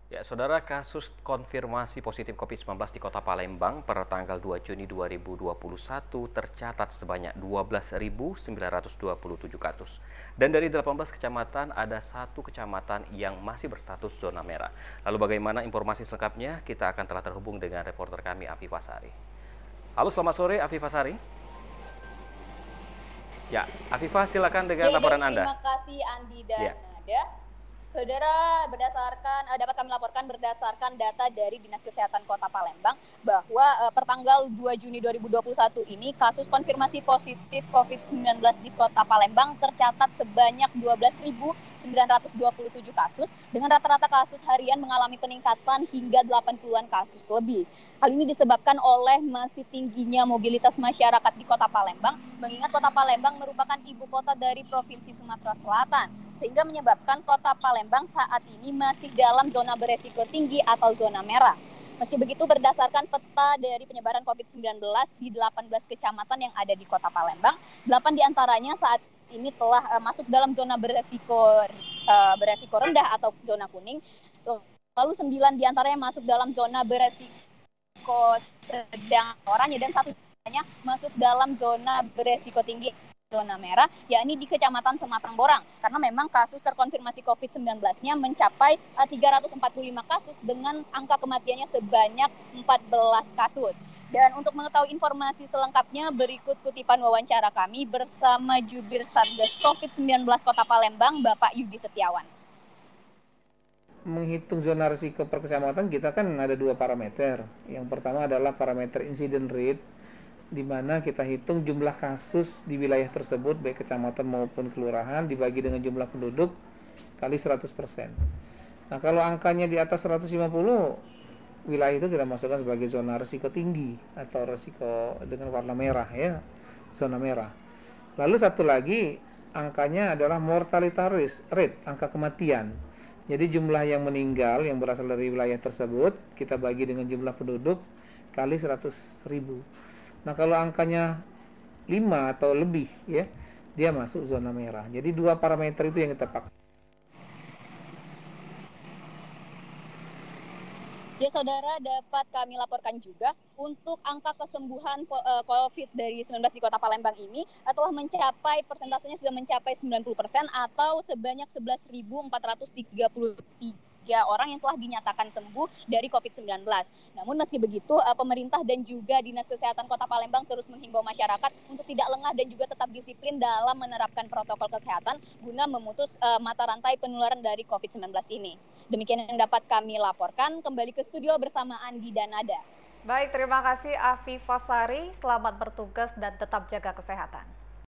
Ya, Saudara, kasus konfirmasi positif COVID-19 di Kota Palembang per tanggal 2 Juni 2021 tercatat sebanyak 12.927 kasus. Dan dari 18 kecamatan, ada satu kecamatan yang masih berstatus zona merah. Lalu bagaimana informasi selengkapnya? Kita akan telah terhubung dengan reporter kami, Afifah Sari. Halo, selamat sore, Afifah Sari. Ya, Afifah, silakan dengan laporan Anda. Terima kasih Andi dan Ya. Nada. Saudara, dapat kami laporkan berdasarkan data dari Dinas Kesehatan Kota Palembang bahwa pertanggal 2 Juni 2021 ini kasus konfirmasi positif COVID-19 di Kota Palembang tercatat sebanyak 12.927 kasus dengan rata-rata kasus harian mengalami peningkatan hingga 80-an kasus lebih. Hal ini disebabkan oleh masih tingginya mobilitas masyarakat di Kota Palembang, mengingat Kota Palembang merupakan ibu kota dari Provinsi Sumatera Selatan, sehingga menyebabkan Kota Palembang saat ini masih dalam zona beresiko tinggi atau zona merah. Meski begitu, berdasarkan peta dari penyebaran COVID-19 di 18 kecamatan yang ada di Kota Palembang, 8 diantaranya saat ini telah masuk dalam zona beresiko rendah atau zona kuning, lalu 9 diantaranya masuk dalam zona beresiko sedang oranye, dan satu masuk dalam zona beresiko tinggi zona merah, yakni di Kecamatan Sematang Borang, karena memang kasus terkonfirmasi COVID-19-nya mencapai 345 kasus dengan angka kematiannya sebanyak 14 kasus. Dan untuk mengetahui informasi selengkapnya, berikut kutipan wawancara kami bersama Jubir Satgas COVID-19 Kota Palembang, Bapak Yudi Setiawan. Menghitung zona risiko per kecamatan kita kan ada dua parameter. Yang pertama adalah parameter incident rate, di mana kita hitung jumlah kasus di wilayah tersebut baik kecamatan maupun kelurahan dibagi dengan jumlah penduduk kali 100%. Nah, kalau angkanya di atas 150, wilayah itu kita masukkan sebagai zona risiko tinggi atau risiko dengan warna merah, ya, zona merah. Lalu satu lagi angkanya adalah mortality rate, angka kematian. Jadi jumlah yang meninggal yang berasal dari wilayah tersebut kita bagi dengan jumlah penduduk kali 100.000. Nah, kalau angkanya 5 atau lebih, ya, dia masuk zona merah. Jadi dua parameter itu yang kita pakai. Ya, Saudara, dapat kami laporkan juga untuk angka kesembuhan COVID dari 19 di Kota Palembang ini telah mencapai, persentasenya sudah mencapai 90% atau sebanyak 11.433 orang yang telah dinyatakan sembuh dari COVID-19. Namun meski begitu, pemerintah dan juga Dinas Kesehatan Kota Palembang terus menghimbau masyarakat untuk tidak lengah dan juga tetap disiplin dalam menerapkan protokol kesehatan guna memutus mata rantai penularan dari COVID-19 ini. Demikian yang dapat kami laporkan. Kembali ke studio bersama Andi dan Nada. Baik, terima kasih Afifah Sari. Selamat bertugas dan tetap jaga kesehatan.